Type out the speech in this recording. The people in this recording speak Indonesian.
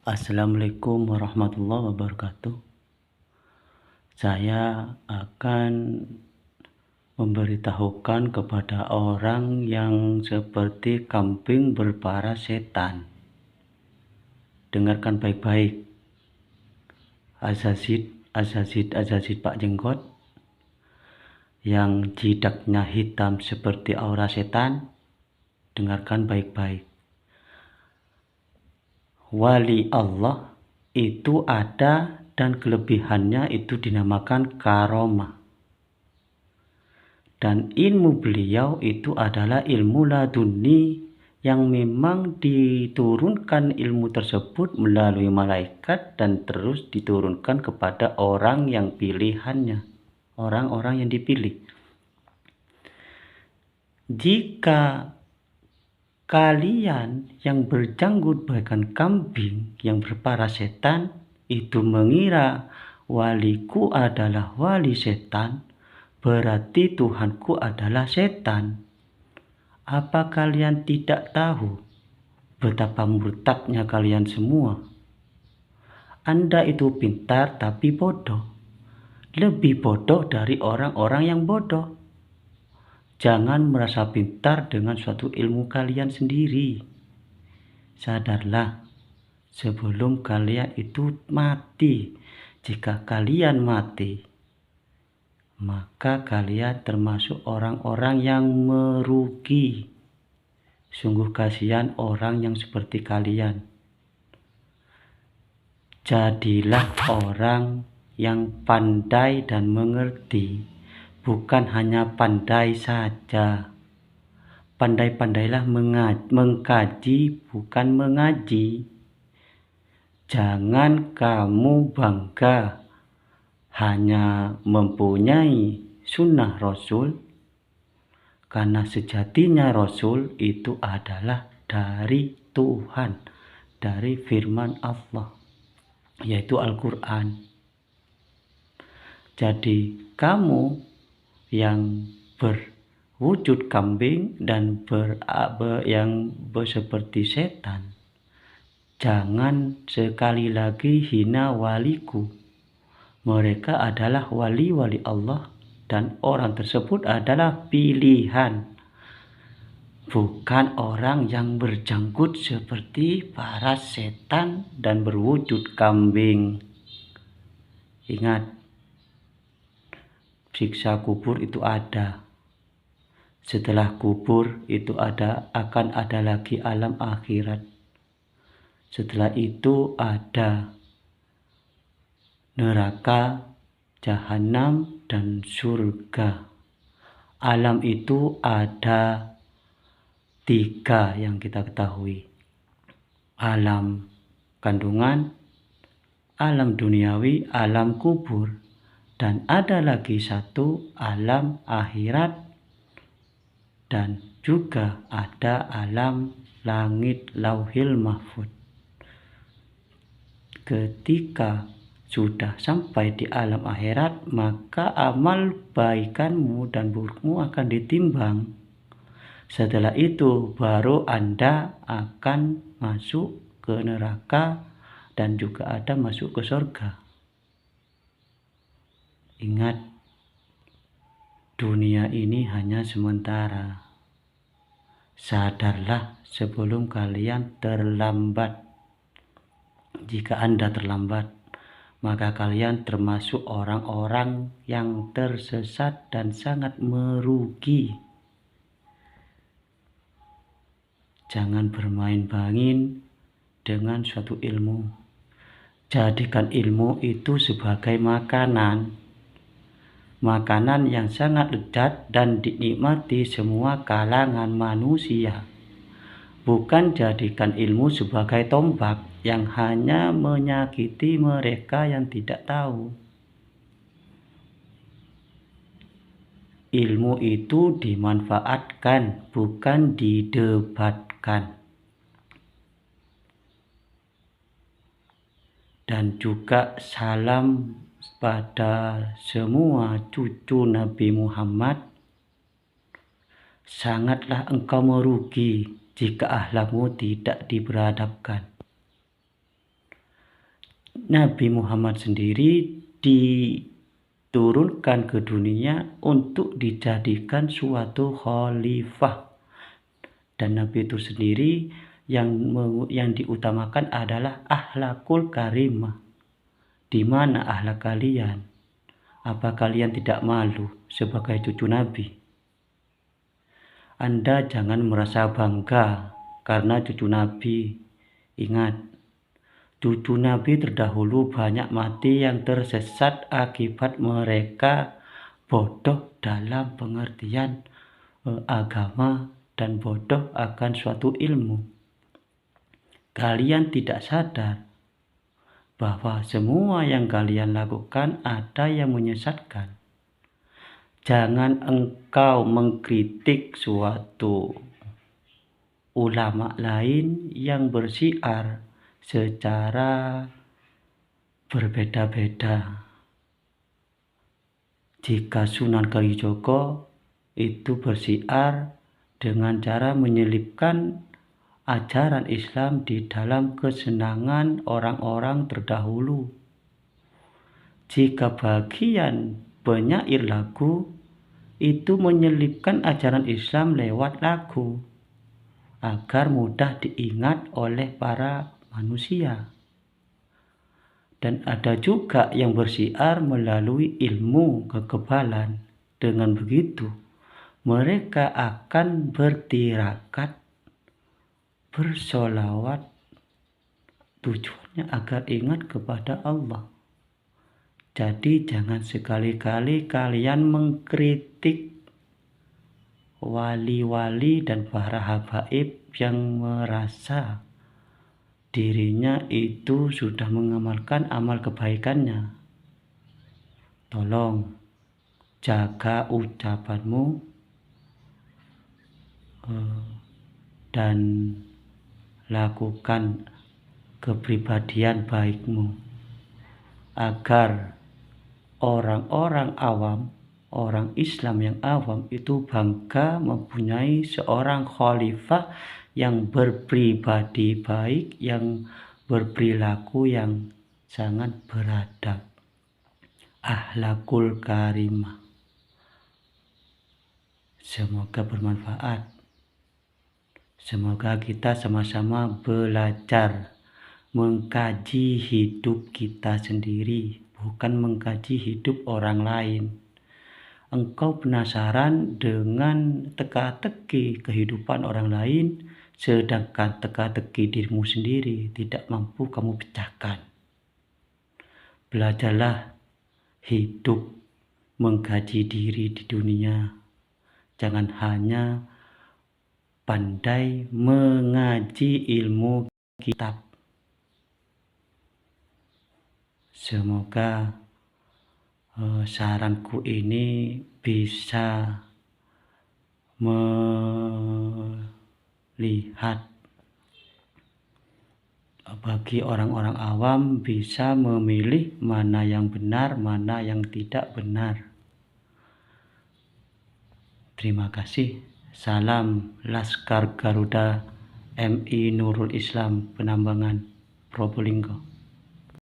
Assalamualaikum warahmatullahi wabarakatuh. Saya akan memberitahukan kepada orang yang seperti kambing berpara setan. Dengarkan baik-baik. Azazid Pak Jenggot yang jidaknya hitam seperti aura setan. Dengarkan baik-baik. Wali Allah itu ada dan kelebihannya itu dinamakan karomah. Dan ilmu beliau itu adalah ilmu laduni yang memang diturunkan ilmu tersebut melalui malaikat dan terus diturunkan kepada orang yang pilihannya, orang-orang yang dipilih. Jika kalian yang berjanggut bagaikan kambing yang berpara setan itu mengira waliku adalah wali setan, berarti Tuhanku adalah setan. Apa kalian tidak tahu betapa murtadnya kalian semua? Anda itu pintar tapi bodoh. Lebih bodoh dari orang-orang yang bodoh. Jangan merasa pintar dengan suatu ilmu kalian sendiri. Sadarlah, sebelum kalian itu mati. Jika kalian mati, maka kalian termasuk orang-orang yang merugi. Sungguh kasihan orang yang seperti kalian. Jadilah orang yang pandai dan mengerti. Bukan hanya pandai saja. Pandai-pandailah mengkaji, bukan mengaji. Jangan kamu bangga hanya mempunyai sunnah Rasul, karena sejatinya Rasul itu adalah dari Tuhan, dari firman Allah, yaitu Al-Quran. Jadi kamu yang berwujud kambing dan yang seperti setan, jangan sekali lagi hina waliku. Mereka adalah wali-wali Allah dan orang tersebut adalah pilihan, bukan orang yang berjanggut seperti para setan dan berwujud kambing. Ingat, siksa kubur itu ada. Setelah kubur itu akan ada lagi alam akhirat. Setelah itu ada neraka, jahanam, dan surga. Alam itu ada 3 yang kita ketahui. Alam kandungan, alam duniawi, alam kubur. Dan ada lagi satu alam akhirat dan juga ada alam langit lauhil mahfud. Ketika sudah sampai di alam akhirat, maka amal baikanmu dan burukmu akan ditimbang. Setelah itu baru Anda akan masuk ke neraka dan juga ada masuk ke surga. Ingat, dunia ini hanya sementara. Sadarlah sebelum kalian terlambat. Jika Anda terlambat, maka kalian termasuk orang-orang yang tersesat dan sangat merugi. Jangan bermain-main dengan suatu ilmu. Jadikan ilmu itu sebagai makanan. Makanan yang sangat lezat dan dinikmati semua kalangan manusia. Bukan jadikan ilmu sebagai tombak yang hanya menyakiti mereka yang tidak tahu. Ilmu itu dimanfaatkan, bukan didebatkan. Dan juga salam pada semua cucu Nabi Muhammad. Sangatlah engkau merugi jika akhlakmu tidak diberadabkan. Nabi Muhammad sendiri diturunkan ke dunia untuk dijadikan suatu khalifah, dan Nabi itu sendiri yang diutamakan adalah akhlakul karimah. Di mana akhlak kalian? Apa kalian tidak malu sebagai cucu Nabi? Anda jangan merasa bangga karena cucu Nabi. Ingat, cucu Nabi terdahulu banyak mati yang tersesat akibat mereka bodoh dalam pengertian agama dan bodoh akan suatu ilmu. Kalian tidak sadar bahwa semua yang kalian lakukan ada yang menyesatkan. Jangan engkau mengkritik suatu ulama lain yang bersiar secara berbeda-beda. Jika Sunan Kalijogo itu bersiar dengan cara menyelipkan ajaran Islam di dalam kesenangan orang-orang terdahulu. Jika bagian penyair lagu itu menyelipkan ajaran Islam lewat lagu agar mudah diingat oleh para manusia. Dan ada juga yang bersiar melalui ilmu kekebalan. Dengan begitu, mereka akan bertirakat, bersolawat, tujuannya agar ingat kepada Allah. Jadi jangan sekali-kali kalian mengkritik wali-wali dan para habaib yang merasa dirinya itu sudah mengamalkan amal kebaikannya. Tolong jaga ucapanmu dan lakukan kepribadian baikmu agar orang-orang awam, orang Islam yang awam itu bangga mempunyai seorang khalifah yang berpribadi baik, yang berperilaku yang sangat beradab, akhlakul karimah. Semoga bermanfaat. Semoga kita sama-sama belajar mengkaji hidup kita sendiri, bukan mengkaji hidup orang lain. Engkau penasaran dengan teka-teki kehidupan orang lain, sedangkan teka-teki dirimu sendiri tidak mampu kamu pecahkan. Belajarlah hidup mengkaji diri di dunia. Jangan hanya pandai mengaji ilmu kitab. Semoga saranku ini bisa melihat bagi orang-orang awam bisa memilih mana yang benar, mana yang tidak benar. Terima kasih. Salam Laskar Garuda MI Nurul Islam Penambangan Probolinggo.